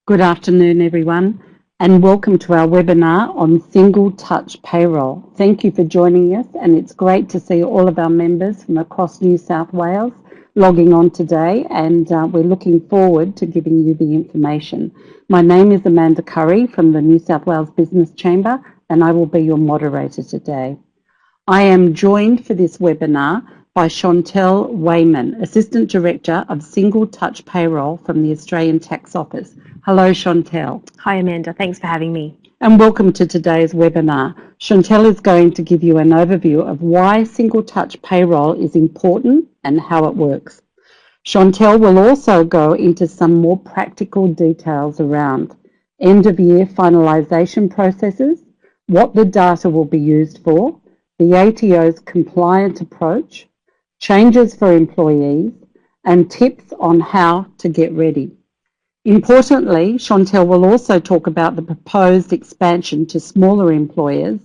Good afternoon, everyone, and welcome to our webinar on Single Touch Payroll. Thank you for joining us, and it's great to see all of our members from across New South Wales logging on today, and we're looking forward to giving you the information. My name is Amanda Curry from the New South Wales Business Chamber, and I will be your moderator today. I am joined for this webinar by Chantel Wayman, Assistant Director of Single Touch Payroll from the Australian Tax Office. Hello, Chantel. Hi, Amanda. Thanks for having me. And welcome to today's webinar. Chantel is going to give you an overview of why Single Touch Payroll is important and how it works. Chantel will also go into some more practical details around end-of-year finalisation processes, what the data will be used for, the ATO's compliant approach, changes for employees, and tips on how to get ready. Importantly, Chantel will also talk about the proposed expansion to smaller employers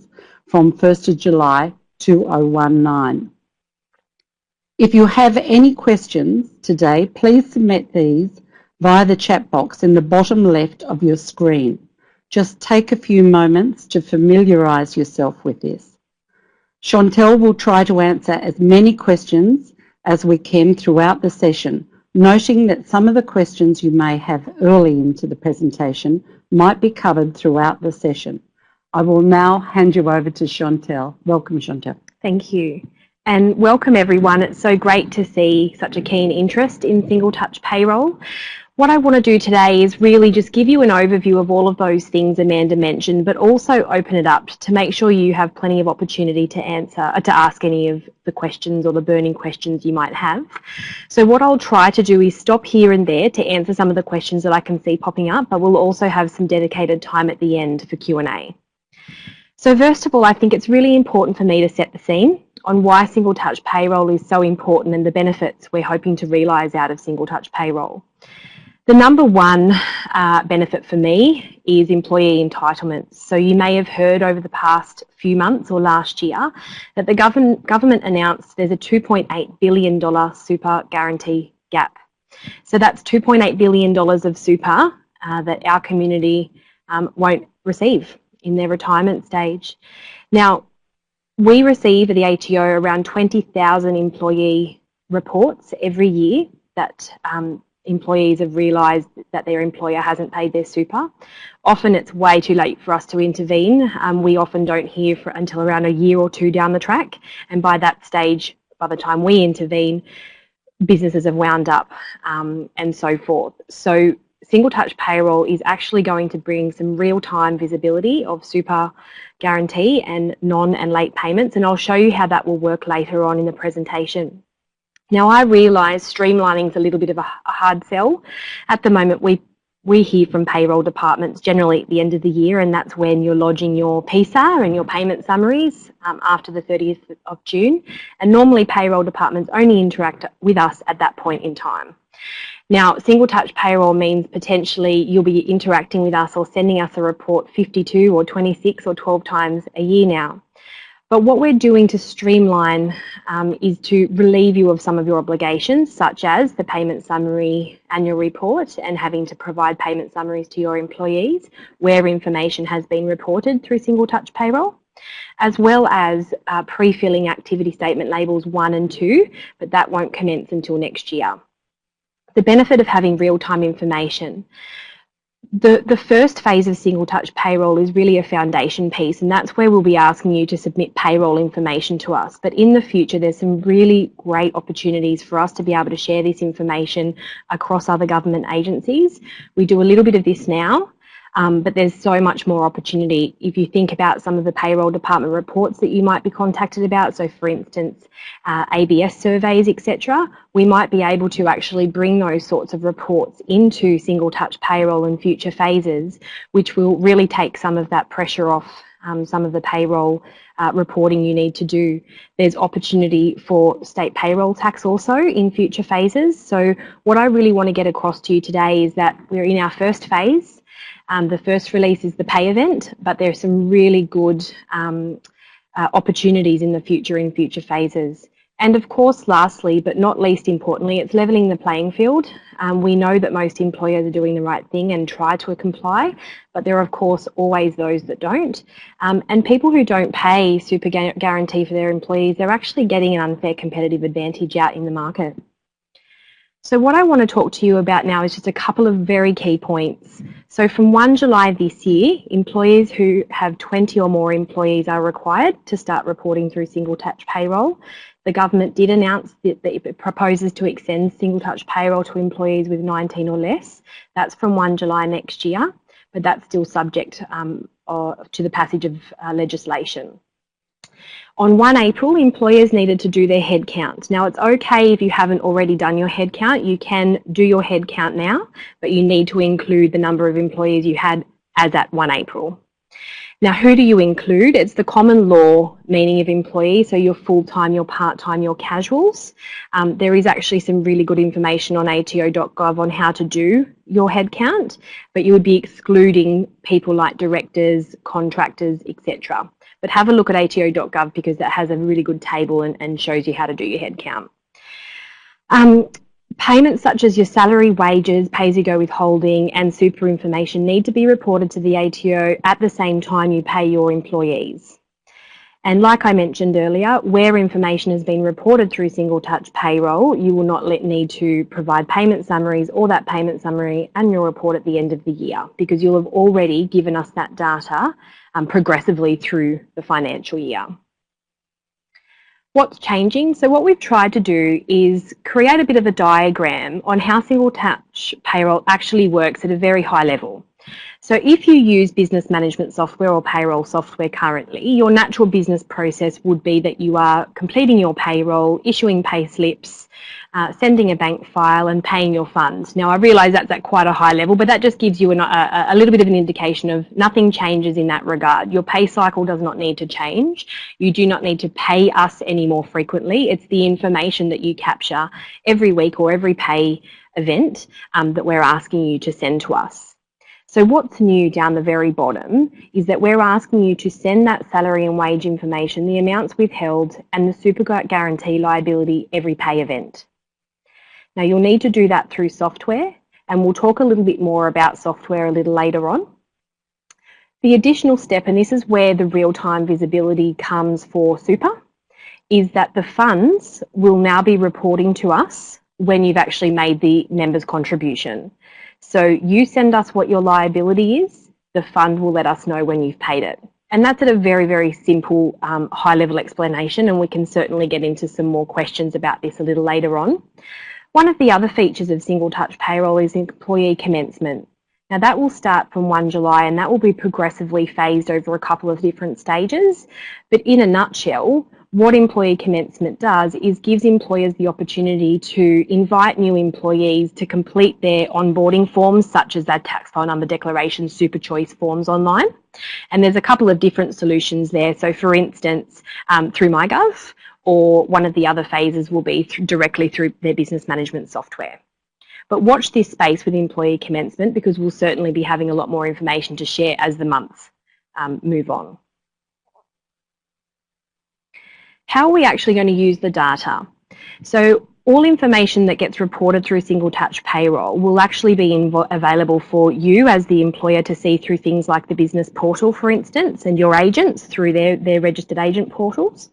from 1st of July 2019. If you have any questions today, please submit these via the chat box in the bottom left of your screen. Just take a few moments to familiarise yourself with this. Chantel will try to answer as many questions as we can throughout the session, noting that some of the questions you may have early into the presentation might be covered throughout the session. I will now hand you over to Chantel. Welcome, Chantel. Thank you. And welcome, everyone. It's so great to see such a keen interest in Single Touch Payroll. What I want to do today is really just give you an overview of all of those things Amanda mentioned, but also open it up to make sure you have plenty of opportunity to ask any of the questions or the burning questions you might have. So what I'll try to do is stop here and there to answer some of the questions that I can see popping up, but we'll also have some dedicated time at the end for Q&A. So first of all, I think it's really important for me to set the scene on why Single Touch Payroll is so important and the benefits we're hoping to realise out of Single Touch Payroll. The number one benefit for me is employee entitlements. So you may have heard over the past few months or last year that the government announced there's a $2.8 billion super guarantee gap. So that's $2.8 billion of super that our community won't receive in their retirement stage. Now, we receive at the ATO around 20,000 employee reports every year that employees have realised that their employer hasn't paid their super. Often it's way too late for us to intervene. We often don't hear until around a year or two down the track, and by that stage, by the time we intervene, businesses have wound up and so forth. So Single Touch Payroll is actually going to bring some real-time visibility of super guarantee and non and late payments, and I'll show you how that will work later on in the presentation. Now, I realise streamlining is a little bit of a hard sell. At the moment, we hear from payroll departments generally at the end of the year, and that's when you're lodging your PSAR and your payment summaries after the 30th of June. And normally payroll departments only interact with us at that point in time. Now, Single Touch Payroll means potentially you'll be interacting with us or sending us a report 52 or 26 or 12 times a year now. But what we're doing to streamline is to relieve you of some of your obligations, such as the payment summary annual report and having to provide payment summaries to your employees where information has been reported through Single Touch Payroll, as well as pre-filling activity statement labels 1 and 2, but that won't commence until next year. The benefit of having real-time information. The first phase of Single Touch Payroll is really a foundation piece, and that's where we'll be asking you to submit payroll information to us. But in the future, there's some really great opportunities for us to be able to share this information across other government agencies. We do a little bit of this now, but there's so much more opportunity if you think about some of the payroll department reports that you might be contacted about. So for instance, ABS surveys, etc. We might be able to actually bring those sorts of reports into Single Touch Payroll in future phases, which will really take some of that pressure off some of the payroll reporting you need to do. There's opportunity for state payroll tax also in future phases. So what I really want to get across to you today is that we're in our first phase. The first release is the pay event, but there's some really good opportunities in the future in future phases. And of course, lastly, but not least importantly, it's levelling the playing field. We know that most employers are doing the right thing and try to comply, but there are of course always those that don't. And people who don't pay super guarantee for their employees, they're actually getting an unfair competitive advantage out in the market. So what I want to talk to you about now is just a couple of very key points. So from 1 July this year, employers who have 20 or more employees are required to start reporting through single touch payroll. The government did announce that it proposes to extend single touch payroll to employees with 19 or less. That's from 1 July next year, but that's still subject to the passage of legislation. On 1 April, employers needed to do their headcount. Now, it's okay if you haven't already done your headcount. You can do your headcount now, but you need to include the number of employees you had as at 1 April. Now, who do you include? It's the common law meaning of employee, so your full-time, your part-time, your casuals. There is actually some really good information on ATOgov on how to do your headcount, but you would be excluding people like directors, contractors, etc. But have a look at ATO.gov because that has a really good table and shows you how to do your headcount. Payments such as your salary, wages, pay-as-you-go withholding and super information need to be reported to the ATO at the same time you pay your employees. And like I mentioned earlier, where information has been reported through single touch payroll, you will not need to provide payment summaries or that payment summary annual report at the end of the year because you'll have already given us that data progressively through the financial year. What's changing? So what we've tried to do is create a bit of a diagram on how single touch payroll actually works at a very high level. So if you use business management software or payroll software currently, your natural business process would be that you are completing your payroll, issuing payslips, sending a bank file and paying your funds. Now I realise that's at quite a high level, but that just gives you a little bit of an indication of nothing changes in that regard. Your pay cycle does not need to change. You do not need to pay us any more frequently. It's the information that you capture every week or every pay event that we're asking you to send to us. So what's new down the very bottom is that we're asking you to send that salary and wage information, the amounts withheld and the super guarantee liability every pay event. Now you'll need to do that through software and we'll talk a little bit more about software a little later on. The additional step, and this is where the real-time visibility comes for super, is that the funds will now be reporting to us when you've actually made the member's contribution. So you send us what your liability is, the fund will let us know when you've paid it. And that's at a very, very simple high-level explanation, and we can certainly get into some more questions about this a little later on. One of the other features of single touch payroll is employee commencement. Now that will start from 1 July and that will be progressively phased over a couple of different stages. But in a nutshell, what employee commencement does is gives employers the opportunity to invite new employees to complete their onboarding forms, such as their tax file number declaration, super choice forms online. And there's a couple of different solutions there. So for instance, through MyGov, or one of the other phases will be directly through their business management software. But watch this space with employee commencement because we'll certainly be having a lot more information to share as the months move on. How are we actually going to use the data? So all information that gets reported through single touch payroll will actually be available for you as the employer to see through things like the business portal, for instance, and your agents through their registered agent portals.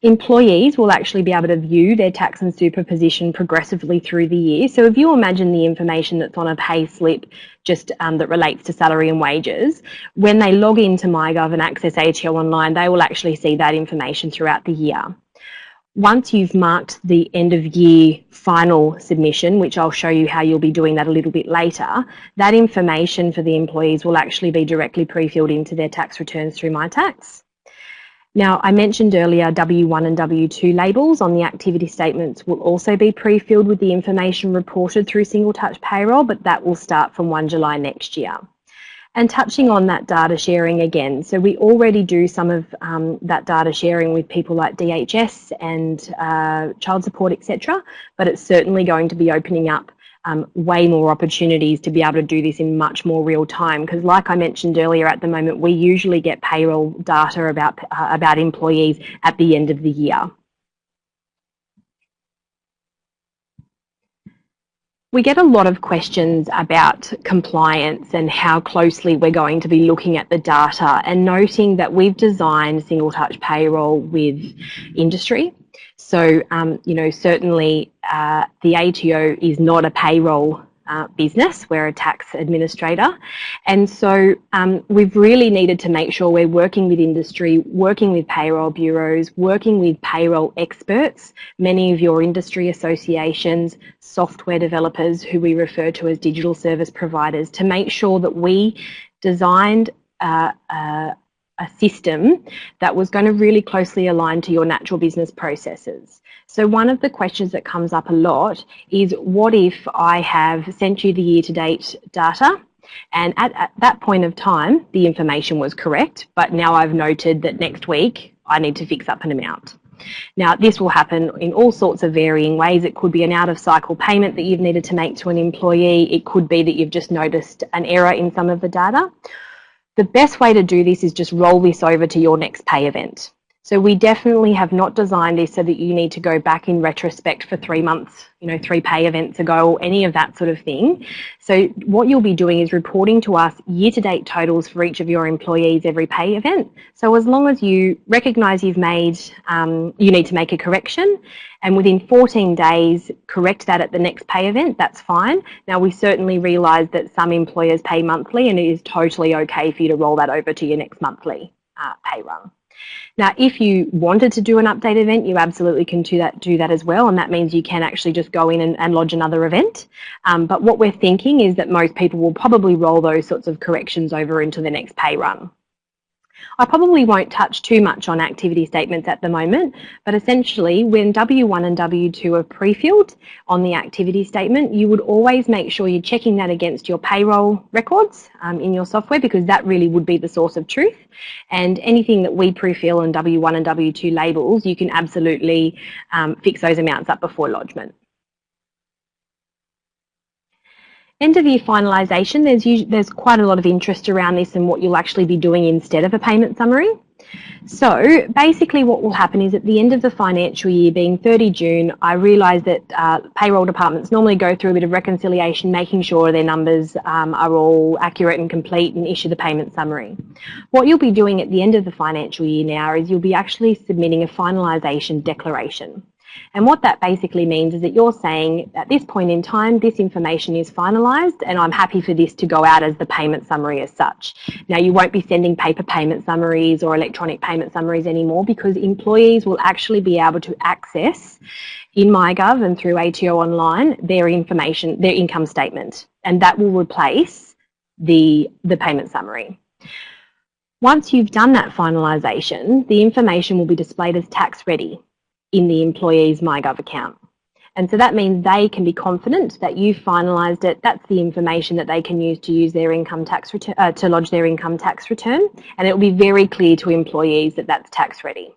Employees will actually be able to view their tax and super position progressively through the year. So if you imagine the information that's on a pay slip just that relates to salary and wages, when they log into MyGov and access ATO online, they will actually see that information throughout the year. Once you've marked the end of year final submission, which I'll show you how you'll be doing that a little bit later, that information for the employees will actually be directly pre-filled into their tax returns through MyTax. Now, I mentioned earlier W1 and W2 labels on the activity statements will also be pre-filled with the information reported through single touch payroll, but that will start from 1 July next year. And touching on that data sharing again, so we already do some of that data sharing with people like DHS and child support, etc. But it's certainly going to be opening up way more opportunities to be able to do this in much more real time. Because like I mentioned earlier, at the moment, we usually get payroll data about employees at the end of the year. We get a lot of questions about compliance and how closely we're going to be looking at the data, and noting that we've designed single touch payroll with industry. So, you know, certainly the ATO is not a payroll business, we're a tax administrator. And so we've really needed to make sure we're working with industry, working with payroll bureaus, working with payroll experts, many of your industry associations, software developers who we refer to as digital service providers, to make sure that we designed a system that was going to really closely align to your natural business processes. So one of the questions that comes up a lot is, what if I have sent you the year-to-date data and at that point of time the information was correct, but now I've noted that next week I need to fix up an amount. Now, this will happen in all sorts of varying ways. It could be an out-of-cycle payment that you've needed to make to an employee. It could be that you've just noticed an error in some of the data. The best way to do this is just roll this over to your next pay event. So we definitely have not designed this so that you need to go back in retrospect for 3 months, you know, 3 pay events ago, or any of that sort of thing. So what you'll be doing is reporting to us year-to-date totals for each of your employees every pay event. So as long as you recognise you've made, you need to make a correction, and within 14 days correct that at the next pay event, that's fine. Now, we certainly realise that some employers pay monthly, and it is totally okay for you to roll that over to your next monthly pay run. Now, if you wanted to do an update event, you absolutely can do that as well, and that means you can actually just go in and lodge another event. But what we're thinking is that most people will probably roll those sorts of corrections over into the next pay run. I probably won't touch too much on activity statements at the moment, but essentially when W1 and W2 are pre-filled on the activity statement, you would always make sure you're checking that against your payroll records in your software, because that really would be the source of truth. And anything that we pre-fill in W1 and W2 labels, you can absolutely fix those amounts up before lodgement. End of year finalisation, there's quite a lot of interest around this and what you'll actually be doing instead of a payment summary. So basically what will happen is, at the end of the financial year, being 30 June, I realise that payroll departments normally go through a bit of reconciliation, making sure their numbers are all accurate and complete, and issue the payment summary. What you'll be doing at the end of the financial year now is you'll be actually submitting a finalisation declaration. And what that basically means is that you're saying, at this point in time, this information is finalised and I'm happy for this to go out as the payment summary as such. Now, you won't be sending paper payment summaries or electronic payment summaries anymore, because employees will actually be able to access in MyGov and through ATO Online their information, their income statement, and that will replace the payment summary. Once you've done that finalisation, the information will be displayed as tax ready in the employee's MyGov account. And so that means they can be confident that you've finalised it. That's the information that they can use to use their income tax return, to lodge their income tax return, and it will be very clear to employees that that's tax ready.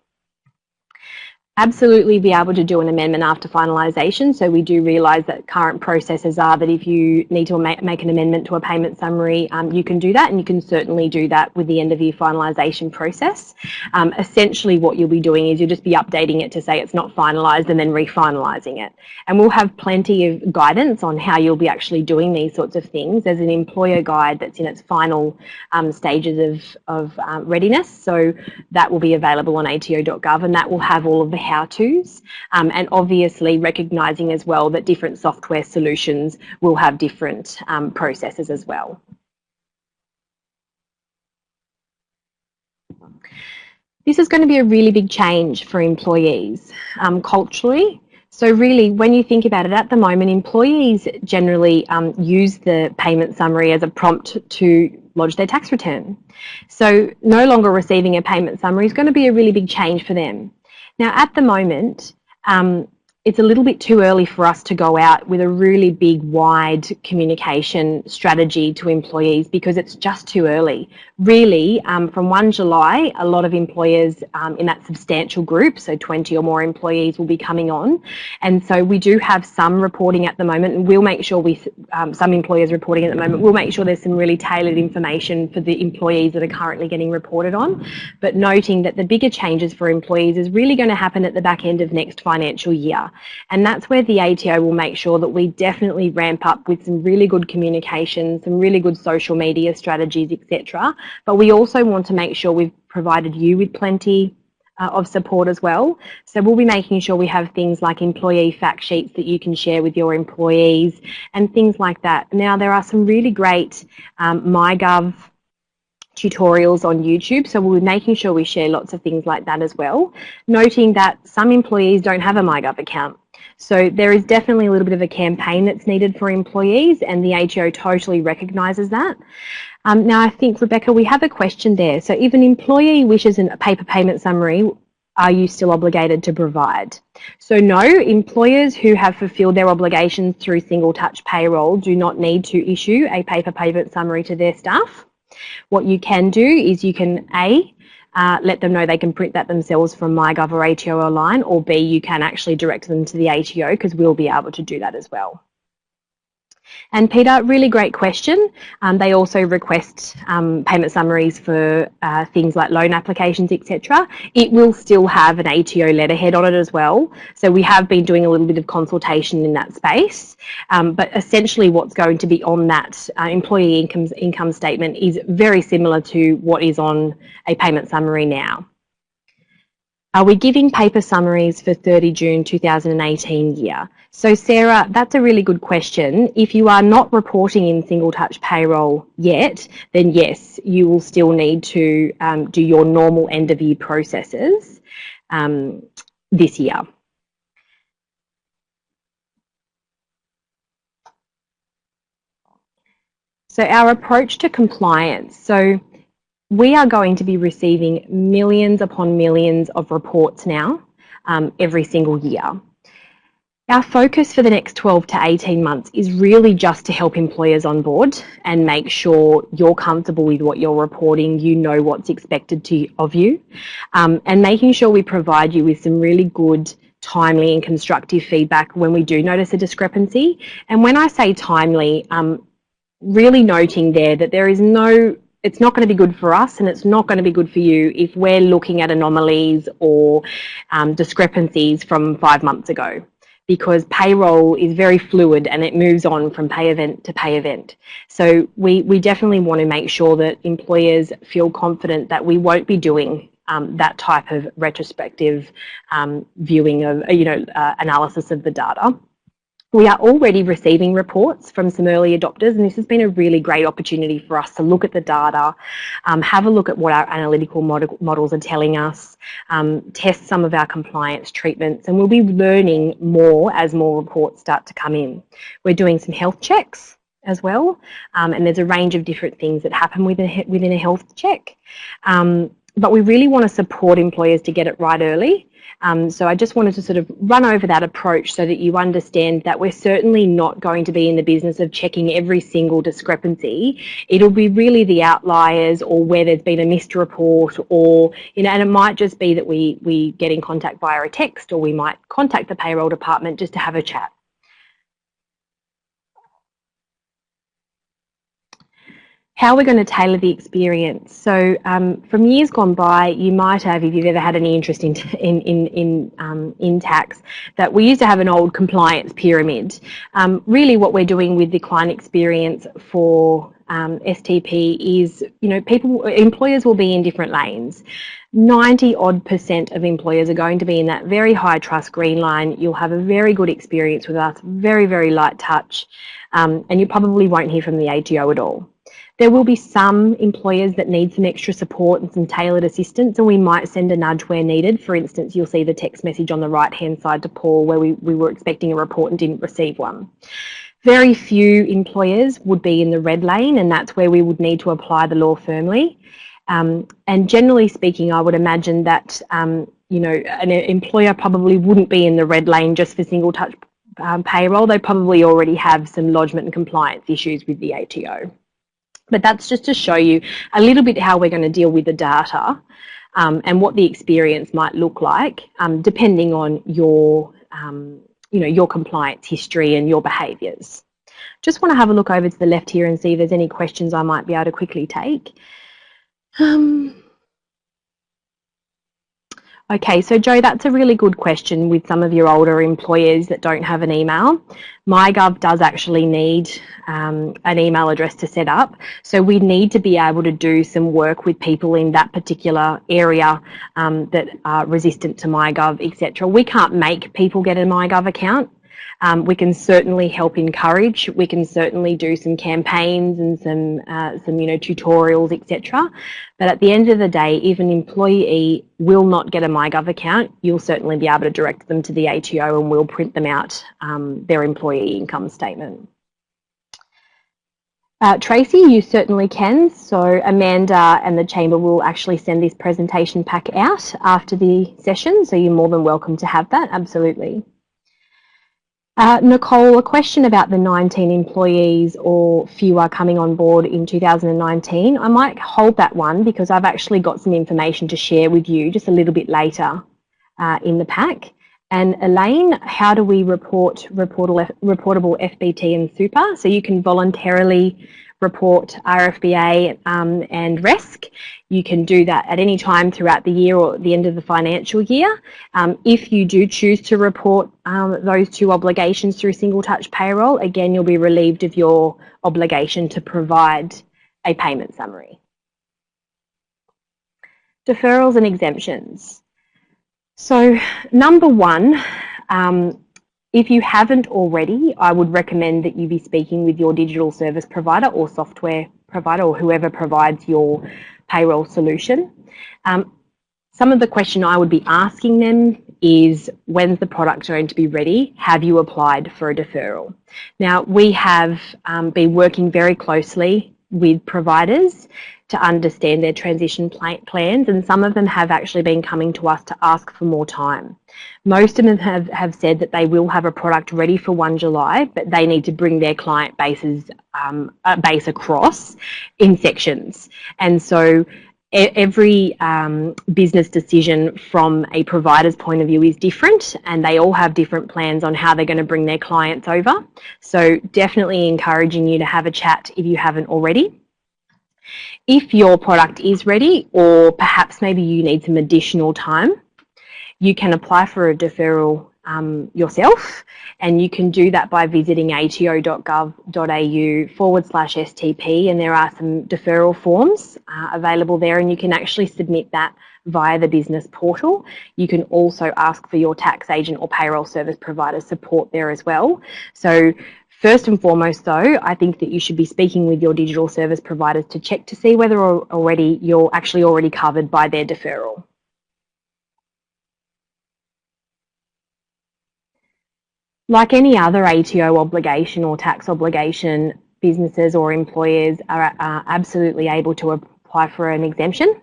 Absolutely be able to do an amendment after finalisation. So we do realise that current processes are that if you need to make an amendment to a payment summary, you can do that, and you can certainly do that with the end of year finalisation process. Essentially what you'll be doing is you'll just be updating it to say it's not finalised and then refinalising it. And we'll have plenty of guidance on how you'll be actually doing these sorts of things. There's an employer guide that's in its final stages of readiness. So that will be available on ATOgov, and that will have all of the how-tos, and obviously recognising as well that different software solutions will have different processes as well. This is going to be a really big change for employees culturally. So really, when you think about it, at the moment, employees generally use the payment summary as a prompt to lodge their tax return. So no longer receiving a payment summary is going to be a really big change for them. Now, at the moment, it's a little bit too early for us to go out with a really big, wide communication strategy to employees, because it's just too early. Really, from 1 July, a lot of employers in that substantial group, so 20 or more employees, will be coming on. And so we do have some reporting at the moment, and we'll make sure some employers reporting at the moment, we'll make sure there's some really tailored information for the employees that are currently getting reported on. But noting that the bigger changes for employees is really going to happen at the back end of next financial year. And that's where the ATO will make sure that we definitely ramp up with some really good communication, some really good social media strategies, etc. But we also want to make sure we've provided you with plenty of support as well. So we'll be making sure we have things like employee fact sheets that you can share with your employees and things like that. Now, there are some really great MyGov tutorials on YouTube, so we'll be making sure we share lots of things like that as well, noting that some employees don't have a MyGov account. So there is definitely a little bit of a campaign that's needed for employees, and the ATO totally recognises that. Now, I think, Rebecca, we have a question there. So if an employee wishes a paper payment summary, are you still obligated to provide? So no, employers who have fulfilled their obligations through single touch payroll do not need to issue a paper payment summary to their staff. What you can do is you can let them know they can print that themselves from MyGov or ATO online, or B, you can actually direct them to the ATO, because we'll be able to do that as well. And Peter, really great question. They also request payment summaries for things like loan applications, etc. It will still have an ATO letterhead on it as well. So we have been doing a little bit of consultation in that space. But essentially what's going to be on that employee income statement is very similar to what is on a payment summary now. Are we giving paper summaries for 30 June 2018 year? So Sarah, that's a really good question. If you are not reporting in single touch payroll yet, then yes, you will still need to do your normal end of year processes this year. So our approach to compliance. So we are going to be receiving millions upon millions of reports now every single year. Our focus for the next 12 to 18 months is really just to help employers on board and make sure you're comfortable with what you're reporting, you know what's expected of you, and making sure we provide you with some really good, timely and constructive feedback when we do notice a discrepancy. And when I say timely, really noting there that there is it's not going to be good for us and it's not going to be good for you if we're looking at anomalies or discrepancies from 5 months ago, because payroll is very fluid and it moves on from pay event to pay event. So we definitely want to make sure that employers feel confident that we won't be doing that type of retrospective viewing of, analysis of the data. We are already receiving reports from some early adopters, and this has been a really great opportunity for us to look at the data, have a look at what our analytical models are telling us, test some of our compliance treatments, and we'll be learning more as more reports start to come in. We're doing some health checks as well, and there's a range of different things that happen within a health check. But we really want to support employers to get it right early. So I just wanted to sort of run over that approach so that you understand that we're certainly not going to be in the business of checking every single discrepancy. It'll be really the outliers or where there's been a missed report, or, and it might just be that we get in contact via a text, or we might contact the payroll department just to have a chat. How we're going to tailor the experience. So from years gone by, you might have, if you've ever had any interest in tax, that we used to have an old compliance pyramid. Really what we're doing with the client experience for STP is, employers will be in different lanes. 90% of employers are going to be in that very high trust green line. You'll have a very good experience with us, very, very light touch, and you probably won't hear from the ATO at all. There will be some employers that need some extra support and some tailored assistance, and we might send a nudge where needed. For instance, you'll see the text message on the right-hand side to Paul where we were expecting a report and didn't receive one. Very few employers would be in the red lane, and that's where we would need to apply the law firmly. And generally speaking, I would imagine that, an employer probably wouldn't be in the red lane just for single touch payroll. They probably already have some lodgement and compliance issues with the ATO. But that's just to show you a little bit how we're going to deal with the data and what the experience might look like, depending on your, your compliance history and your behaviours. Just want to have a look over to the left here and see if there's any questions I might be able to quickly take. Okay, so Jo, that's a really good question with some of your older employers that don't have an email. MyGov does actually need an email address to set up, so we need to be able to do some work with people in that particular area that are resistant to MyGov, etc. We can't make people get a MyGov account. We can certainly help encourage. We can certainly do some campaigns and some tutorials, etc. But at the end of the day, if an employee will not get a MyGov account, you'll certainly be able to direct them to the ATO and we'll print them out their employee income statement. Tracy, you certainly can. So Amanda and the Chamber will actually send this presentation pack out after the session, so you're more than welcome to have that, absolutely. Nicole, a question about the 19 employees or fewer coming on board in 2019. I might hold that one because I've actually got some information to share with you just a little bit later in the pack. And Elaine, how do we report reportable FBT and super? So you can voluntarily report RFBA and RESC. You can do that at any time throughout the year or at the end of the financial year. If you do choose to report those two obligations through single touch payroll, again, you'll be relieved of your obligation to provide a payment summary. Deferrals and exemptions. So number one, if you haven't already, I would recommend that you be speaking with your digital service provider or software provider or whoever provides your payroll solution. Some of the question I would be asking them is, when's the product going to be ready? Have you applied for a deferral? Now, we have been working very closely with providers to understand their transition plans, and some of them have actually been coming to us to ask for more time. Most of them have said that they will have a product ready for 1 July, but they need to bring their client base across in sections. And so every business decision from a provider's point of view is different, and they all have different plans on how they're going to bring their clients over. So definitely encouraging you to have a chat if you haven't already. If your product is ready, or perhaps maybe you need some additional time, you can apply for a deferral yourself, and you can do that by visiting ATO.gov.au/STP, and there are some deferral forms available there, and you can actually submit that via the business portal. You can also ask for your tax agent or payroll service provider support there as well. So first and foremost, though, I think that you should be speaking with your digital service providers to check to see whether you're actually already covered by their deferral. Like any other ATO obligation or tax obligation, businesses or employers are absolutely able to apply for an exemption.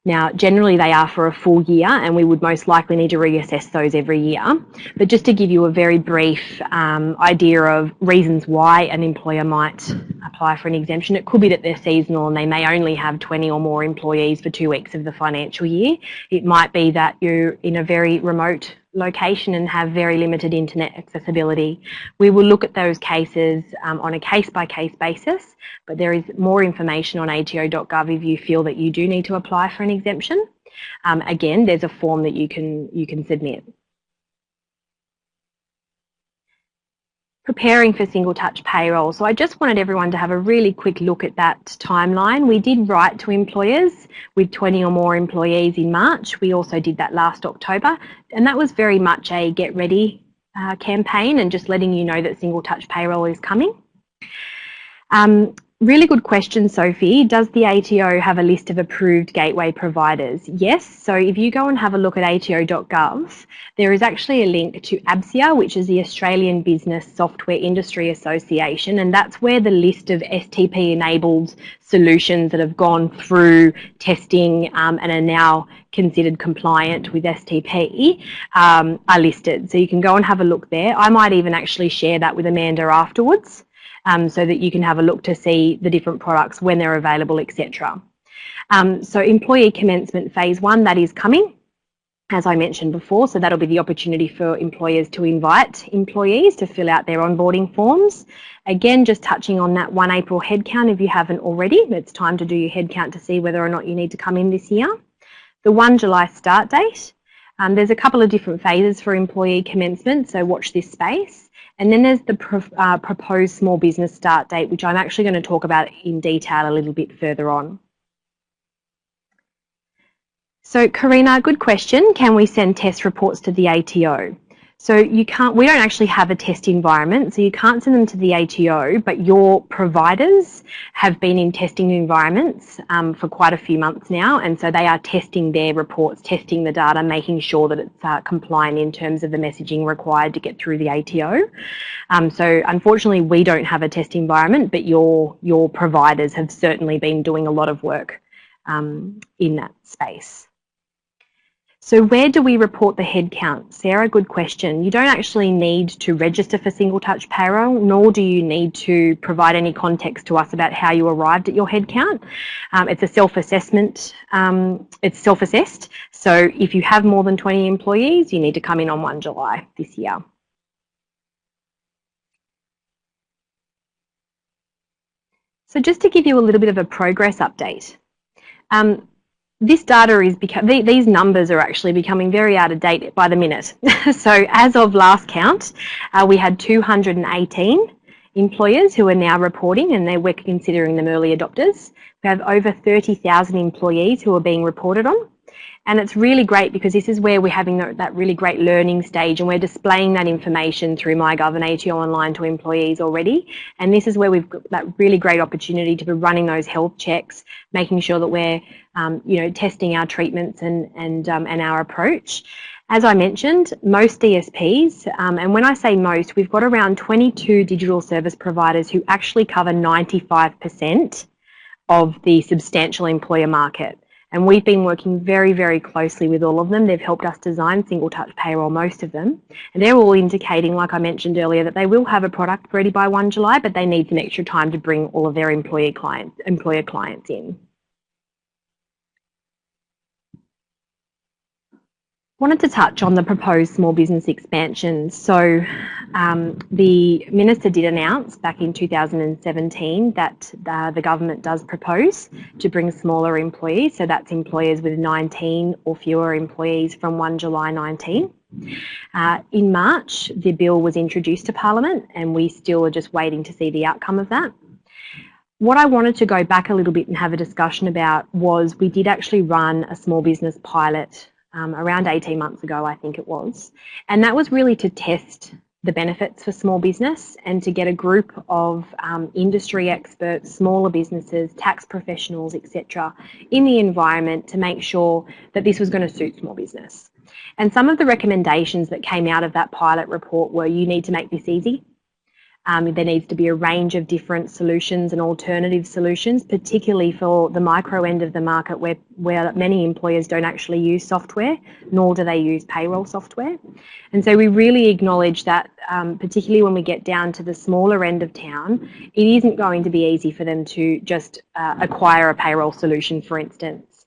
Now, generally they are for a full year, and we would most likely need to reassess those every year. But just to give you a very brief idea of reasons why an employer might apply for an exemption, it could be that they're seasonal and they may only have 20 or more employees for 2 weeks of the financial year. It might be that you're in a very remote location and have very limited internet accessibility. We will look at those cases on a case-by-case basis, but there is more information on ATO.gov if you feel that you do need to apply for an exemption. Again, there's a form that you can submit. Preparing for single touch payroll. So I just wanted everyone to have a really quick look at that timeline. We did write to employers with 20 or more employees in March. We also did that last October, and that was very much a get ready campaign and just letting you know that single touch payroll is coming. Really good question, Sophie. Does the ATO have a list of approved gateway providers? Yes. So if you go and have a look at ATO.gov, there is actually a link to ABSIA, which is the Australian Business Software Industry Association, and that's where the list of STP-enabled solutions that have gone through testing and are now considered compliant with STP are listed. So you can go and have a look there. I might even actually share that with Amanda afterwards, so that you can have a look to see the different products, when they're available, etc. So employee commencement phase 1, that is coming, as I mentioned before. So that'll be the opportunity for employers to invite employees to fill out their onboarding forms. Again, just touching on that 1 April headcount, if you haven't already, it's time to do your headcount to see whether or not you need to come in this year. The 1 July start date. There's a couple of different phases for employee commencement, so watch this space. And then there's the proposed small business start date, which I'm actually going to talk about in detail a little bit further on. So Karina, good question. Can we send test reports to the ATO? So we don't actually have a test environment, so you can't send them to the ATO, but your providers have been in testing environments for quite a few months now, and so they are testing their reports, testing the data, making sure that it's compliant in terms of the messaging required to get through the ATO. So unfortunately, we don't have a test environment, but your providers have certainly been doing a lot of work in that space. So where do we report the headcount? Sarah, good question. You don't actually need to register for single touch payroll, nor do you need to provide any context to us about how you arrived at your headcount. It's a self-assessment, it's self-assessed. So if you have more than 20 employees, you need to come in on 1 July this year. So just to give you a little bit of a progress update, this data is these numbers are actually becoming very out of date by the minute. So as of last count, we had 218 employers who are now reporting, and we're considering them early adopters. We have over 30,000 employees who are being reported on. And it's really great because this is where we're having that really great learning stage, and we're displaying that information through MyGov and ATO Online to employees already. And this is where we've got that really great opportunity to be running those health checks, making sure that we're testing our treatments and our approach. As I mentioned, most DSPs, and when I say most, we've got around 22 digital service providers who actually cover 95% of the substantial employer market. And we've been working very, very closely with all of them. They've helped us design single touch payroll, most of them. And they're all indicating, like I mentioned earlier, that they will have a product ready by 1 July, but they need some extra time to bring all of their employer clients in. Wanted to touch on the proposed small business expansion. So the Minister did announce back in 2017 that the government does propose to bring smaller employees, so that's employers with 19 or fewer employees from 1 July 19. In March, the bill was introduced to Parliament, and we still are just waiting to see the outcome of that. What I wanted to go back a little bit and have a discussion about was we did actually run a small business pilot around 18 months ago, I think it was. And that was really to test the benefits for small business and to get a group of industry experts, smaller businesses, tax professionals, etc., in the environment to make sure that this was going to suit small business. And some of the recommendations that came out of that pilot report were you need to make this easy. There needs to be a range of different solutions and alternative solutions, particularly for the micro end of the market where many employers don't actually use software, nor do they use payroll software. And so we really acknowledge that, particularly when we get down to the smaller end of town, it isn't going to be easy for them to just acquire a payroll solution, for instance.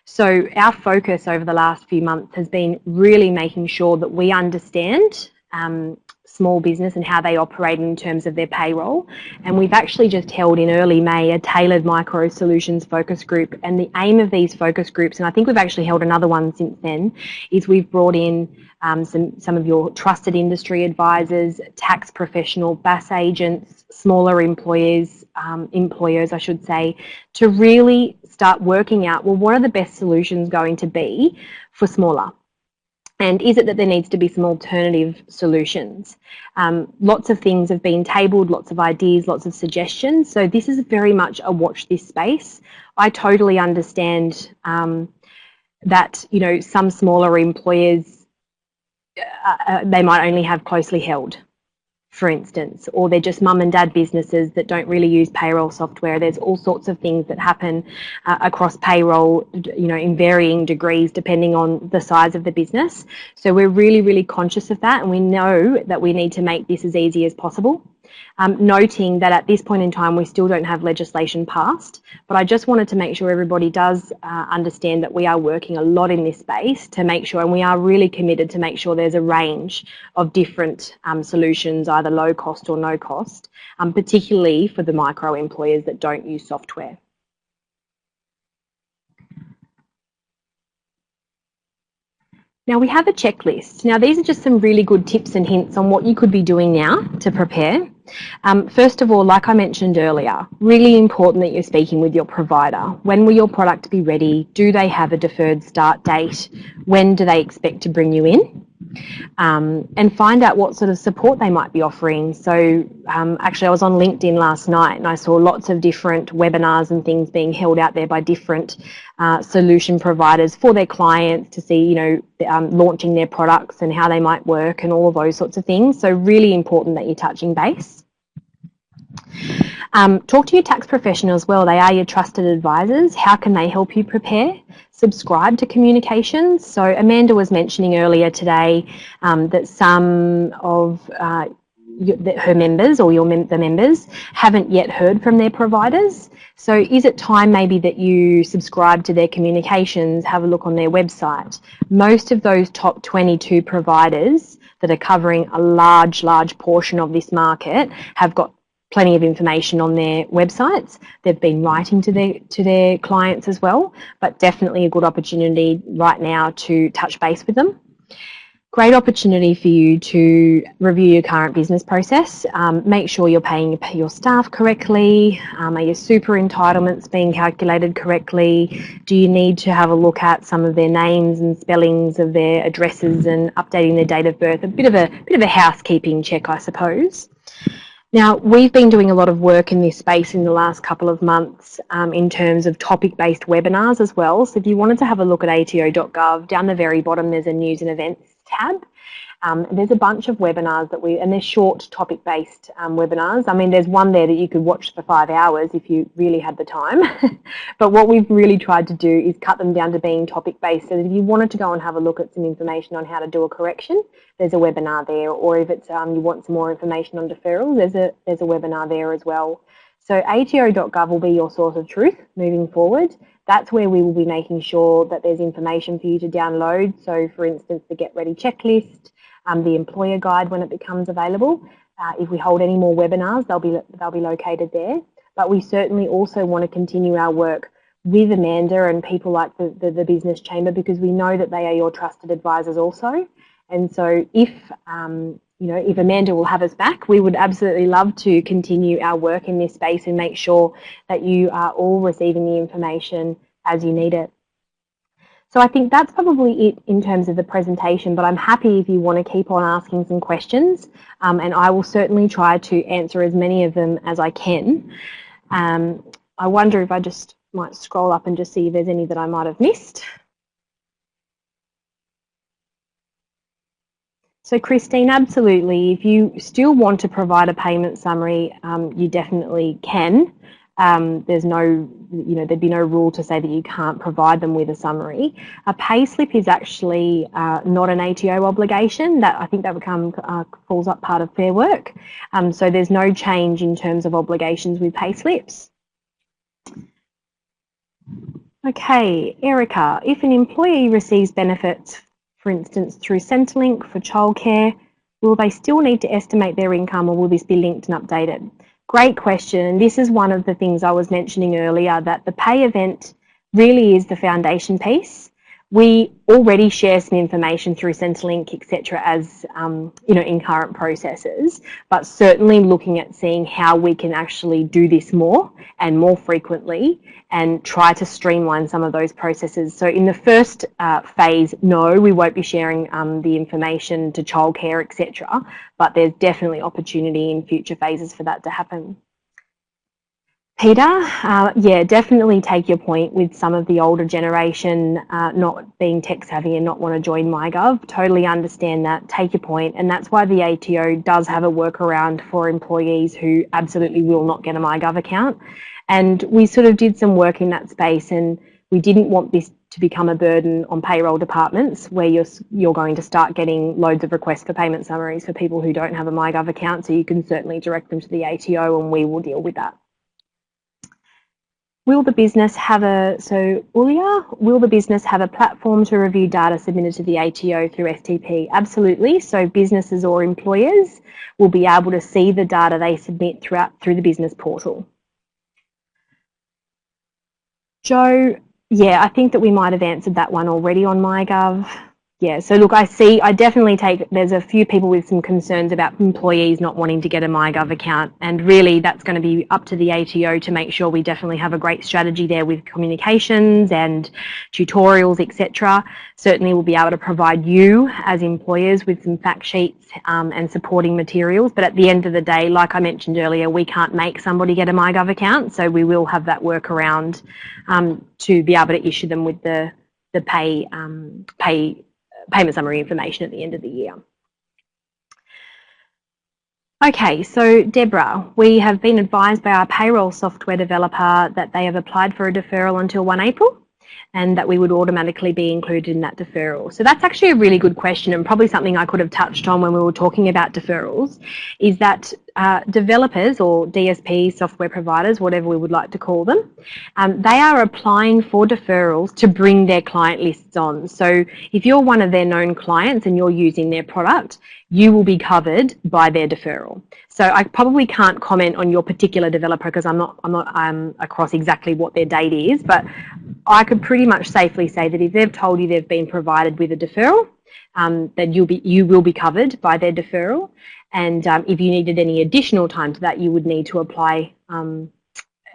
So our focus over the last few months has been really making sure that we understand small business and how they operate in terms of their payroll. And we've actually just held in early May a tailored micro solutions focus group. And the aim of these focus groups, and I think we've actually held another one since then, is we've brought in some of your trusted industry advisors, tax professional, BAS agents, smaller employers, I should say, to really start working out, well, what are the best solutions going to be for smaller? And is it that there needs to be some alternative solutions? Lots of things have been tabled, lots of ideas, lots of suggestions. So this is very much a watch this space. I totally understand that, some smaller employers, they might only have closely held, for instance, or they're just mum and dad businesses that don't really use payroll software. There's all sorts of things that happen across payroll, in varying degrees depending on the size of the business. So we're really, really conscious of that, and we know that we need to make this as easy as possible. Noting that at this point in time we still don't have legislation passed, but I just wanted to make sure everybody does understand that we are working a lot in this space to make sure, and we are really committed to make sure there's a range of different solutions, either low cost or no cost, particularly for the micro employers that don't use software. Now we have a checklist. Now these are just some really good tips and hints on what you could be doing now to prepare. First of all, like I mentioned earlier, really important that you're speaking with your provider. When will your product be ready? Do they have a deferred start date? When do they expect to bring you in? And find out what sort of support they might be offering. So actually I was on LinkedIn last night and I saw lots of different webinars and things being held out there by different solution providers for their clients to see, launching their products and how they might work and all of those sorts of things. So really important that you're touching base. Talk to your tax professional as well. They are your trusted advisors. How can they help you prepare? Subscribe to communications. So Amanda was mentioning earlier today that some of her members or the members haven't yet heard from their providers. So is it time maybe that you subscribe to their communications, have a look on their website? Most of those top 22 providers that are covering a large portion of this market have got plenty of information on their websites. They've been writing to their clients as well, but definitely a good opportunity right now to touch base with them. Great opportunity for you to review your current business process. Make sure you're paying your staff correctly. Are your super entitlements being calculated correctly? Do you need to have a look at some of their names and spellings of their addresses and updating their date of birth? A bit of a housekeeping check, I suppose. Now, we've been doing a lot of work in this space in the last couple of months in terms of topic-based webinars as well. So if you wanted to have a look at ATOgov, down the very bottom there's a news and events tab. There's a bunch of webinars and they're short topic-based webinars. I mean, there's one there that you could watch for 5 hours if you really had the time. But what we've really tried to do is cut them down to being topic-based, so that if you wanted to go and have a look at some information on how to do a correction, there's a webinar there. Or if it's you want some more information on deferrals, there's a webinar there as well. So ATO.gov will be your source of truth moving forward. That's where we will be making sure that there's information for you to download. So for instance, the Get Ready checklist, the employer guide when it becomes available. If we hold any more webinars, they'll be located there. But we certainly also want to continue our work with Amanda and people like the Business Chamber, because we know that they are your trusted advisors also. And so if Amanda will have us back, we would absolutely love to continue our work in this space and make sure that you are all receiving the information as you need it. So I think that's probably it in terms of the presentation, but I'm happy if you want to keep on asking some questions, and I will certainly try to answer as many of them as I can. I wonder if I just might scroll up and just see if there's any that I might have missed. So Christine, absolutely. If you still want to provide a payment summary, you definitely can. There's no, there'd be no rule to say that you can't provide them with a summary. A payslip is actually not an ATO obligation. That I think that falls up part of Fair Work. So there's no change in terms of obligations with payslips. Okay, Erica, if an employee receives benefits, for instance, through Centrelink for childcare, will they still need to estimate their income, or will this be linked and updated? Great question. This is one of the things I was mentioning earlier, that the pay event really is the foundation piece. We already share some information through Centrelink, etc., as in current processes, but certainly looking at seeing how we can actually do this more and more frequently and try to streamline some of those processes. So in the first phase, no, we won't be sharing the information to childcare, etc., but there's definitely opportunity in future phases for that to happen. Peter, yeah, definitely take your point with some of the older generation not being tech savvy and not want to join MyGov. Totally understand that, take your point, and that's why the ATO does have a workaround for employees who absolutely will not get a MyGov account. And we sort of did some work in that space, and we didn't want this to become a burden on payroll departments where you're going to start getting loads of requests for payment summaries for people who don't have a MyGov account, so you can certainly direct them to the ATO and we will deal with that. Will the business have will the business have a platform to review data submitted to the ATO through FTP? Absolutely. So businesses or employers will be able to see the data they submit through the business portal. Joe, yeah, I think that we might have answered that one already on MyGov. Yeah, so look, I definitely there's a few people with some concerns about employees not wanting to get a MyGov account, and really that's going to be up to the ATO to make sure we definitely have a great strategy there with communications and tutorials, etc. Certainly we'll be able to provide you as employers with some fact sheets and supporting materials, but at the end of the day, like I mentioned earlier, we can't make somebody get a MyGov account, so we will have that workaround to be able to issue them with the payment summary information at the end of the year. Okay, so Deborah, we have been advised by our payroll software developer that they have applied for a deferral until 1 April and that we would automatically be included in that deferral. So that's actually a really good question, and probably something I could have touched on when we were talking about deferrals, is that developers or DSP software providers, whatever we would like to call them, they are applying for deferrals to bring their client lists on. So if you're one of their known clients and you're using their product, you will be covered by their deferral. So I probably can't comment on your particular developer because I'm not across exactly what their date is, but I could pretty much safely say that if they've told you they've been provided with a deferral, then you will be covered by their deferral. And if you needed any additional time to that, you would need to apply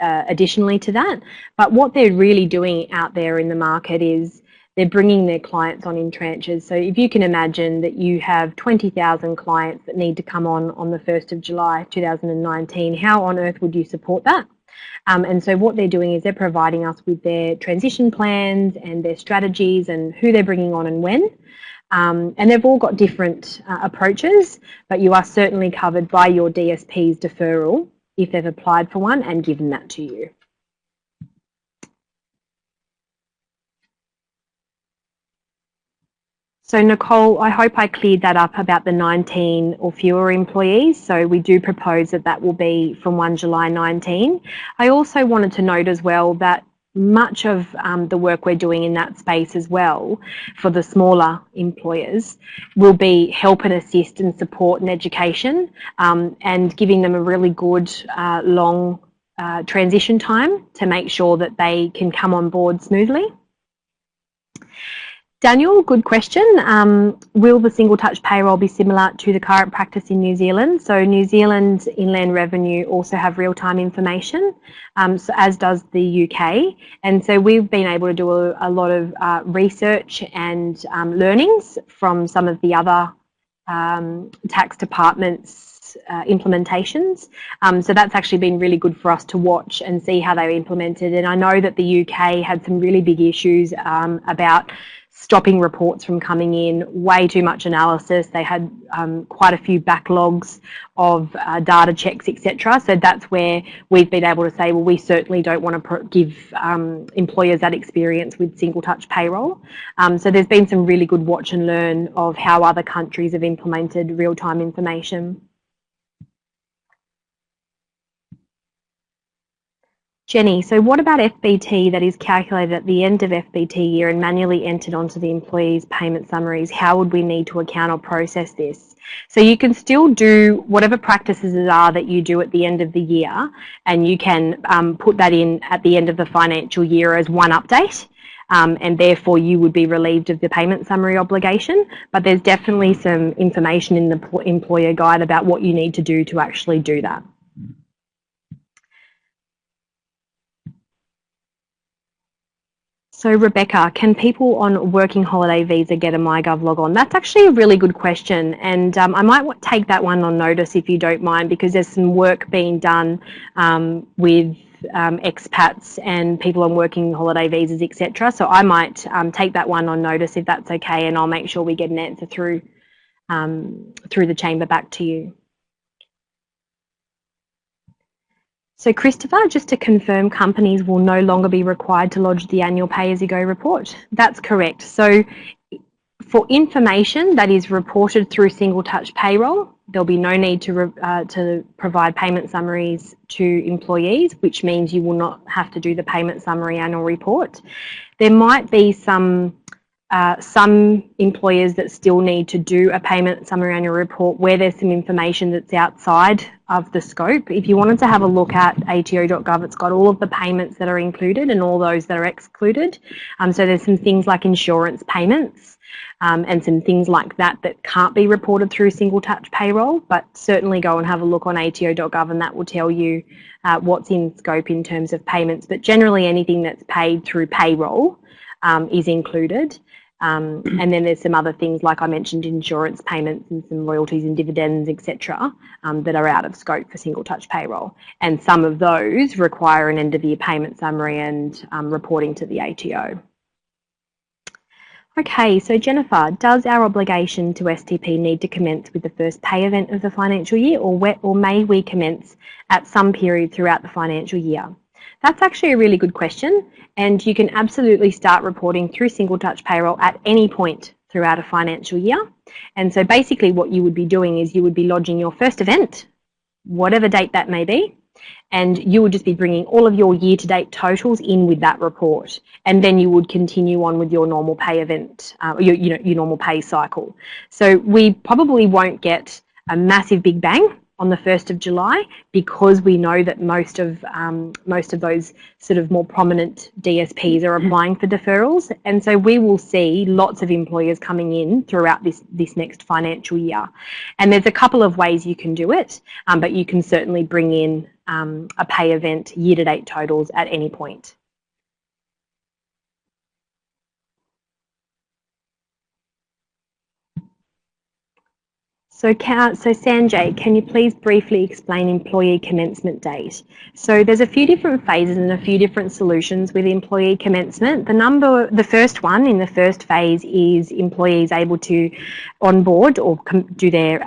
additionally to that. But what they're really doing out there in the market is they're bringing their clients on in tranches. So if you can imagine that you have 20,000 clients that need to come on the 1st of July 2019, how on earth would you support that? And so what they're doing is they're providing us with their transition plans and their strategies and who they're bringing on and when. And they've all got different approaches, but you are certainly covered by your DSP's deferral if they've applied for one and given that to you. So Nicole, I hope I cleared that up about the 19 or fewer employees. So we do propose that that will be from 1 July 19. I also wanted to note as well that much of the work we're doing in that space as well for the smaller employers will be help and assist and support and education and giving them a really good long transition time to make sure that they can come on board smoothly. Daniel, good question. Will the single touch payroll be similar to the current practice in New Zealand? So New Zealand's Inland Revenue also have real-time information, so as does the UK. And so we've been able to do a lot of research and learnings from some of the other tax departments' implementations. So that's actually been really good for us to watch and see how they implemented. And I know that the UK had some really big issues about stopping reports from coming in, way too much analysis. They had quite a few backlogs of data checks, etc. So that's where we've been able to say, well, we certainly don't want to give employers that experience with single touch payroll. So there's been some really good watch and learn of how other countries have implemented real-time information. Jenny, so what about FBT that is calculated at the end of FBT year and manually entered onto the employee's payment summaries? How would we need to account or process this? So you can still do whatever practices are that you do at the end of the year, and you can put that in at the end of the financial year as one update. And therefore you would be relieved of the payment summary obligation, but there's definitely some information in the employer guide about what you need to do to actually do that. So Rebecca, can people on working holiday visa get a MyGov log on? That's actually a really good question, and I might take that one on notice if you don't mind, because there's some work being done with expats and people on working holiday visas, etc. So I might take that one on notice if that's okay, and I'll make sure we get an answer through the chamber back to you. So Christopher, just to confirm, companies will no longer be required to lodge the annual pay-as-you-go report. That's correct. So for information that is reported through single touch payroll, there'll be no need to provide payment summaries to employees, which means you will not have to do the payment summary annual report. There might be some some employers that still need to do a payment summary annual report where there's some information that's outside of the scope. If you wanted to have a look at ATO.gov, it's got all of the payments that are included and all those that are excluded. So there's some things like insurance payments and some things like that that can't be reported through single touch payroll, but certainly go and have a look on ATO.gov and that will tell you what's in scope in terms of payments. But generally anything that's paid through payroll is included. And then there's some other things like I mentioned, insurance payments and some royalties and dividends, etc., that are out of scope for single touch payroll. And some of those require an end of year payment summary and reporting to the ATO. Okay, so Jennifer, does our obligation to STP need to commence with the first pay event of the financial year, or may we commence at some period throughout the financial year? That's actually a really good question, and you can absolutely start reporting through single touch payroll at any point throughout a financial year. And so basically what you would be doing is you would be lodging your first event, whatever date that may be, and you would just be bringing all of your year-to-date totals in with that report, and then you would continue on with your normal pay event, your normal pay cycle. So we probably won't get a massive big bang on the 1st of July because we know that most of those sort of more prominent DSPs are applying for deferrals, and so we will see lots of employers coming in throughout this next financial year. And there's a couple of ways you can do it, but you can certainly bring in a pay event year-to-date totals at any point. So Sanjay, can you please briefly explain employee commencement date? So there's a few different phases and a few different solutions with employee commencement. The first one in the first phase is employees able to onboard or do their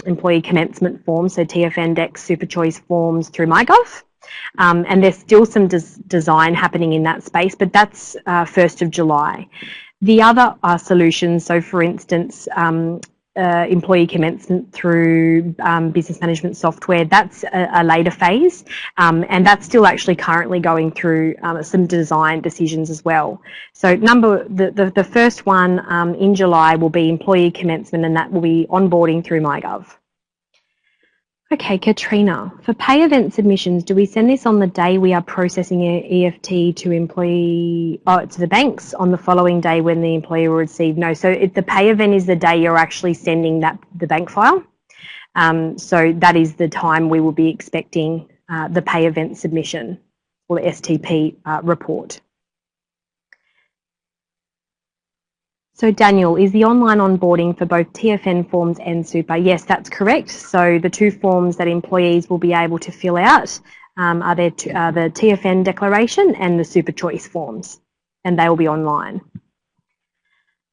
employee commencement forms, so TFN Dex Super Choice forms through MyGov. And there's still some design happening in that space, but that's 1st of July. The other solutions, so for instance, employee commencement through business management software, that's a later phase, and that's still actually currently going through some design decisions as well. So the first one in July will be employee commencement, and that will be onboarding through MyGov. Okay, Katrina, for pay event submissions, do we send this on the day we are processing an EFT to the banks on the following day when the employee will receive? No, so if the pay event is the day you're actually sending the bank file. So that is the time we will be expecting the pay event submission or the STP report. So Daniel, is the online onboarding for both TFN forms and super? Yes, that's correct. So the two forms that employees will be able to fill out are the TFN declaration and the super choice forms, and they will be online.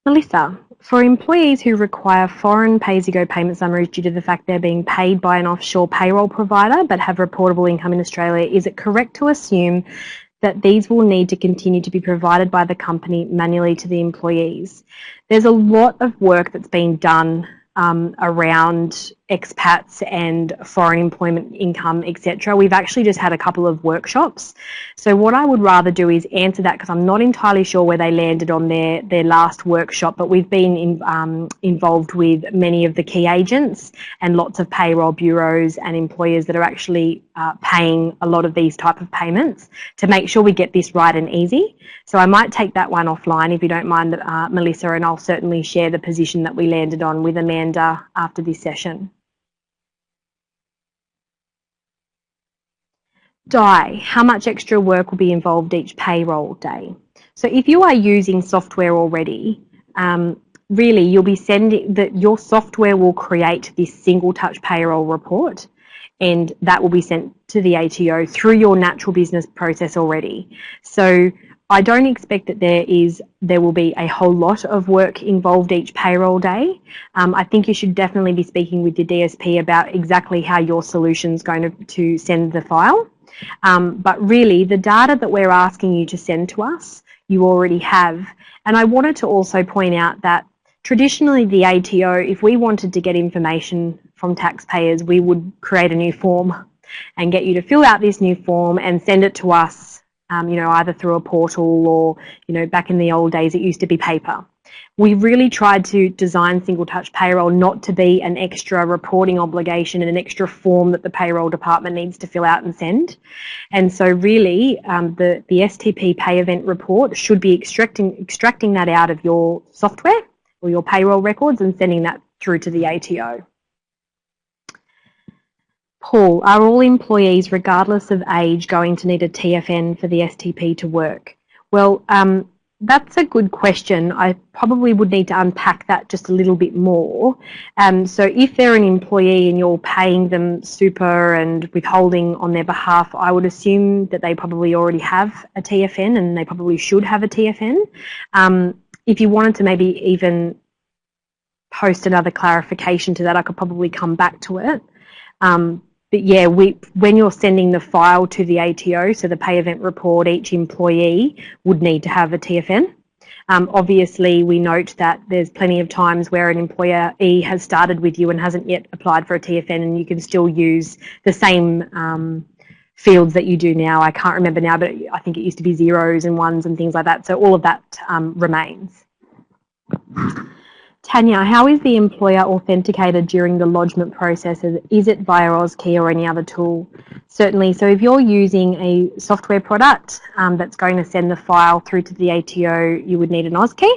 Melissa, for employees who require foreign pay-as-you-go payment summaries due to the fact they're being paid by an offshore payroll provider but have reportable income in Australia, is it correct to assume that these will need to continue to be provided by the company manually to the employees? There's a lot of work that's been done around expats and foreign employment income, etc. We've actually just had a couple of workshops. So what I would rather do is answer that, because I'm not entirely sure where they landed on their last workshop, but we've been involved with many of the key agents and lots of payroll bureaus and employers that are actually paying a lot of these type of payments to make sure we get this right and easy. So I might take that one offline if you don't mind, Melissa, and I'll certainly share the position that we landed on with Amanda after this session. Di, how much extra work will be involved each payroll day? So if you are using software already, really you'll be sending that your software will create this single touch payroll report, and that will be sent to the ATO through your natural business process already. So I don't expect that there will be a whole lot of work involved each payroll day. I think you should definitely be speaking with your DSP about exactly how your solution is going to send the file. But really, the data that we're asking you to send to us, you already have. And I wanted to also point out that traditionally the ATO, if we wanted to get information from taxpayers, we would create a new form and get you to fill out this new form and send it to us, either through a portal or, back in the old days it used to be paper. We really tried to design single touch payroll not to be an extra reporting obligation and an extra form that the payroll department needs to fill out and send. And so really the STP pay event report should be extracting that out of your software or your payroll records and sending that through to the ATO. Paul, are all employees, regardless of age, going to need a TFN for the STP to work? Well, that's a good question. I probably would need to unpack that just a little bit more. So if they're an employee and you're paying them super and withholding on their behalf, I would assume that they probably already have a TFN and they probably should have a TFN. If you wanted to maybe even post another clarification to that, I could probably come back to it. But yeah, when you're sending the file to the ATO, so the pay event report, each employee would need to have a TFN. Obviously, we note that there's plenty of times where an employee has started with you and hasn't yet applied for a TFN, and you can still use the same fields that you do now. I can't remember now, but I think it used to be zeros and ones and things like that. So all of that remains. Tanya, how is the employer authenticated during the lodgement process? Is it via AUSKey or any other tool? Certainly. So if you're using a software product that's going to send the file through to the ATO, you would need an AUSKey.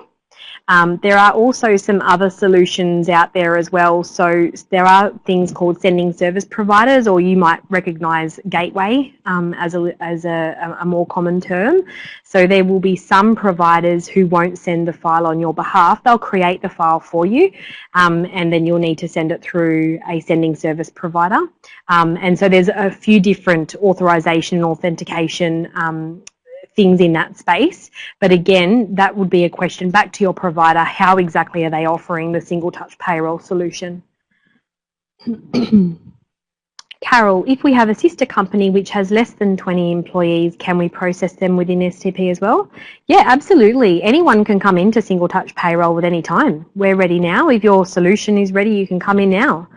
There are also some other solutions out there as well. So there are things called sending service providers, or you might recognise gateway as a more common term. So there will be some providers who won't send the file on your behalf. They'll create the file for you, and then you'll need to send it through a sending service provider. And so there's a few different authorization and authentication things in that space. But again, that would be a question back to your provider. How exactly are they offering the single touch payroll solution? Carol, if we have a sister company which has less than 20 employees, can we process them within STP as well? Yeah, absolutely. Anyone can come into single touch payroll at any time. We're ready now. If your solution is ready, you can come in now.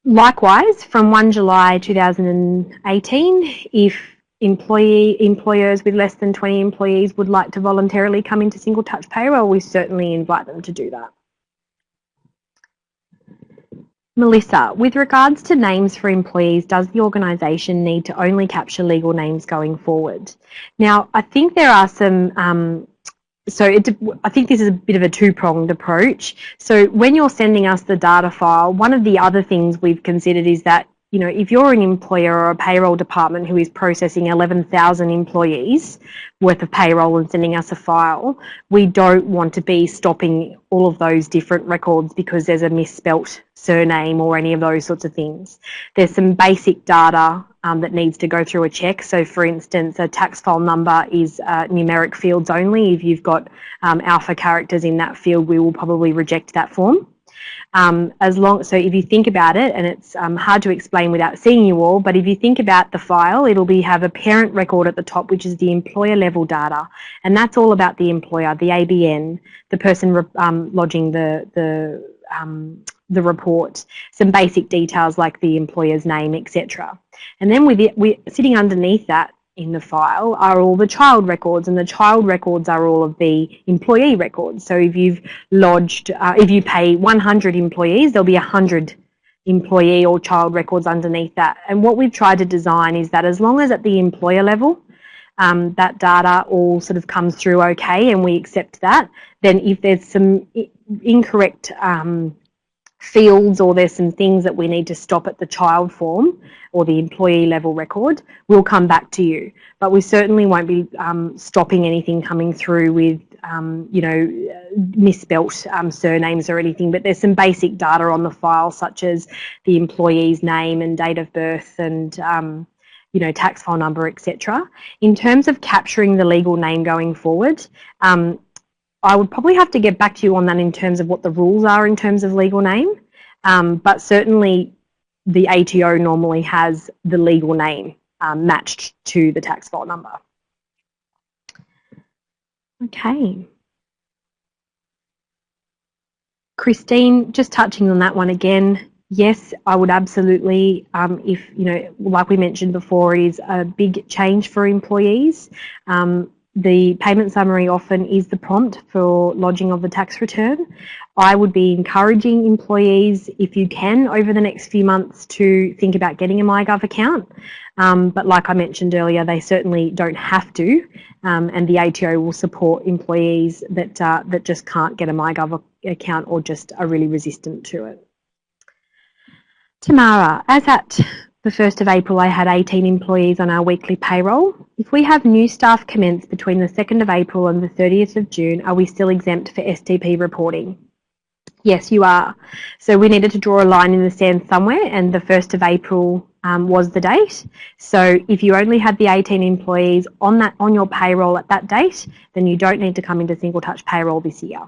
Likewise, from 1 July 2018, if employers with less than 20 employees would like to voluntarily come into single touch payroll, we certainly invite them to do that. Melissa, with regards to names for employees, does the organisation need to only capture legal names going forward? Now, I think there are some, I think this is a bit of a two-pronged approach. So when you're sending us the data file, one of the other things we've considered is that, you know, if you're an employer or a payroll department who is processing 11,000 employees worth of payroll and sending us a file, we don't want to be stopping all of those different records because there's a misspelt surname or any of those sorts of things. There's some basic data that needs to go through a check. So for instance, a tax file number is numeric fields only. If you've got alpha characters in that field, we will probably reject that form. So if you think about it, and it's hard to explain without seeing you all, but if you think about the file, it'll have a parent record at the top, which is the employer level data, and that's all about the employer, the ABN, the person lodging the report, some basic details like the employer's name, etc. And then we're sitting underneath that in the file are all the child records, and the child records are all of the employee records. So if you've lodged, if you pay 100 employees, there'll be 100 employee or child records underneath that. And what we've tried to design is that as long as at the employer level, that data all sort of comes through okay and we accept that, then if there's some incorrect fields or there's some things that we need to stop at the child form or the employee level record, we'll come back to you. But we certainly won't be stopping anything coming through with, you know, misspelt surnames or anything. But there's some basic data on the file, such as the employee's name and date of birth and, you know, tax file number, etc. In terms of capturing the legal name going forward, I would probably have to get back to you on that in terms of what the rules are in terms of legal name, but certainly the ATO normally has the legal name matched to the tax file number. Okay. Christine, just touching on that one again, yes, I would absolutely, if, you know, like we mentioned before, it is a big change for employees. The payment summary often is the prompt for lodging of the tax return. I would be encouraging employees, if you can, over the next few months to think about getting a MyGov account. But like I mentioned earlier, they certainly don't have to, and the ATO will support employees that just can't get a MyGov account or just are really resistant to it. Tamara, as at the 1st of April, I had 18 employees on our weekly payroll. If we have new staff commence between the 2nd of April and the 30th of June, are we still exempt for SDP reporting? Yes, you are. So we needed to draw a line in the sand somewhere, and the 1st of April was the date. So if you only had the 18 employees on your payroll at that date, then you don't need to come into single touch payroll this year.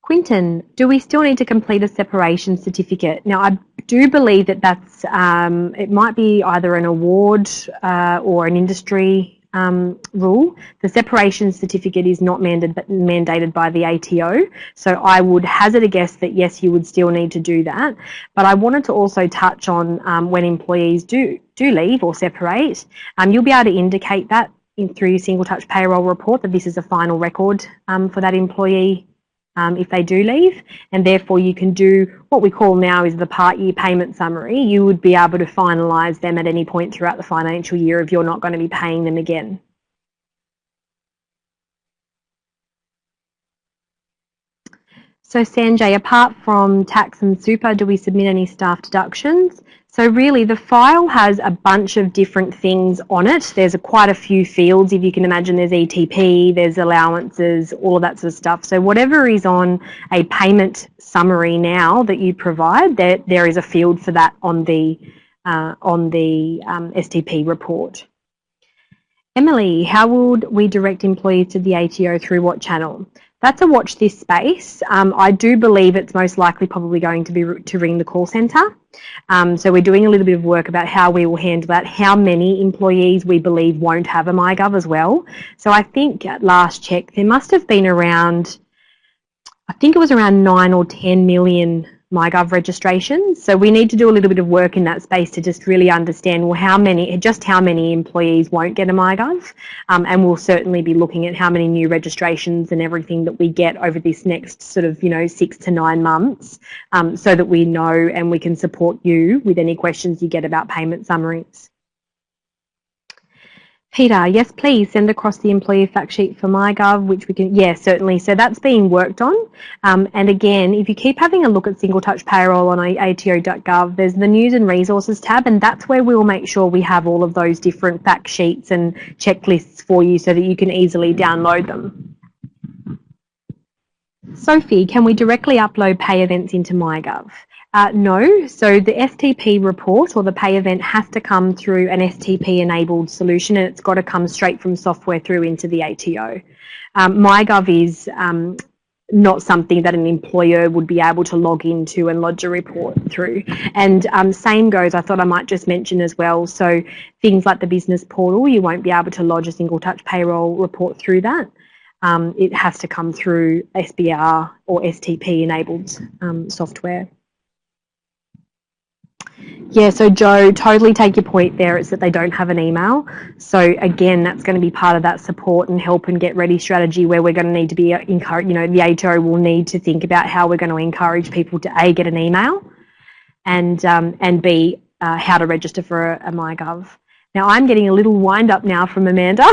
Quinton, do we still need to complete a separation certificate? Now, I do believe that that's, it might be either an award or an industry rule. The separation certificate is not mandated by the ATO, so I would hazard a guess that yes, you would still need to do that. But I wanted to also touch on when employees do leave or separate, you'll be able to indicate that through your single touch payroll report that this is a final record for that employee if they do leave, and therefore you can do what we call now is the part year payment summary. You would be able to finalise them at any point throughout the financial year if you're not going to be paying them again. So Sanjay, apart from tax and super, do we submit any staff deductions? So really the file has a bunch of different things on it. There's quite a few fields, if you can imagine. There's ETP, there's allowances, all of that sort of stuff. So whatever is on a payment summary now that you provide, there is a field for that on the SDP report. Emily, how would we direct employees to the ATO through what channel? That's a watch this space. I do believe it's most likely probably going to be to ring the call centre. So we're doing a little bit of work about how we will handle that, how many employees we believe won't have a MyGov as well. So I think at last check, there must have been around, I think it was around 9 or 10 million MyGov registrations. So we need to do a little bit of work in that space to just really understand, well, how many employees won't get a MyGov, and we'll certainly be looking at how many new registrations and everything that we get over this next sort of 6 to 9 months, so that we know and we can support you with any questions you get about payment summaries. Peter, yes, please send across the employee fact sheet for MyGov, which we can, yes, certainly. So that's being worked on. And again, if you keep having a look at single touch payroll on ATO.gov, there's the news and resources tab, and that's where we'll make sure we have all of those different fact sheets and checklists for you so that you can easily download them. Sophie, can we directly upload pay events into MyGov? No, so the FTP report or the pay event has to come through an STP enabled solution, and it's got to come straight from software through into the ATO. MyGov is not something that an employer would be able to log into and lodge a report through. And same goes, I thought I might just mention as well, so things like the business portal, you won't be able to lodge a single touch payroll report through that. It has to come through SBR or STP enabled software. Yeah, so Joe, totally take your point there. It's that they don't have an email. So again, that's going to be part of that support and help and get ready strategy where we're going to need to be encouraged. The ATO will need to think about how we're going to encourage people to A, get an email, and B, how to register for a MyGov. Now I'm getting a little wind up now from Amanda.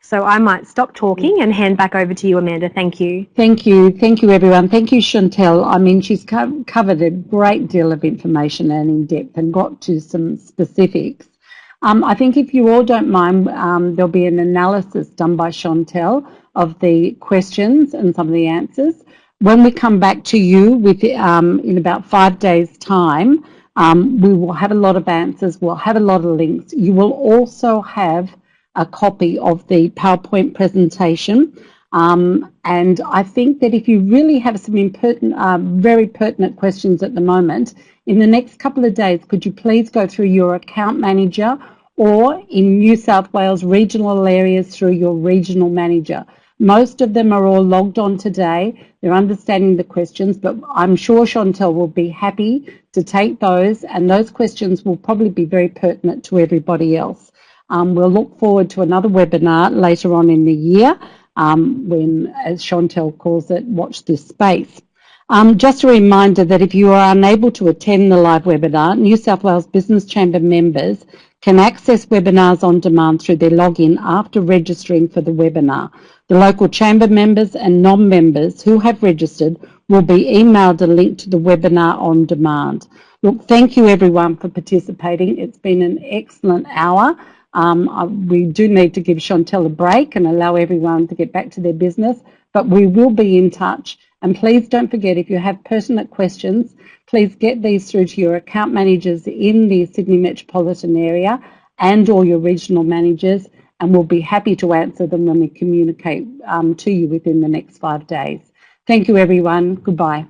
So I might stop talking and hand back over to you, Amanda. Thank you. Thank you. Thank you, everyone. Thank you, Chantel. I mean, she's covered a great deal of information and in depth and got to some specifics. I think if you all don't mind, there'll be an analysis done by Chantel of the questions and some of the answers. When we come back to you with in about 5 days' time, we will have a lot of answers. We'll have a lot of links. You will also have a copy of the PowerPoint presentation. And I think that if you really have some very pertinent questions at the moment, in the next couple of days, could you please go through your account manager or in New South Wales regional areas through your regional manager? Most of them are all logged on today. They're understanding the questions, but I'm sure Chantel will be happy to take those, and those questions will probably be very pertinent to everybody else. We'll look forward to another webinar later on in the year when, as Chantel calls it, watch this space. Just a reminder that if you are unable to attend the live webinar, New South Wales Business Chamber members can access webinars on demand through their login after registering for the webinar. The local chamber members and non-members who have registered will be emailed a link to the webinar on demand. Look, thank you everyone for participating. It's been an excellent hour. We do need to give Chantel a break and allow everyone to get back to their business, but we will be in touch. And please don't forget, if you have pertinent questions, please get these through to your account managers in the Sydney metropolitan area and or your regional managers, and we'll be happy to answer them when we communicate to you within the next 5 days. Thank you, everyone. Goodbye.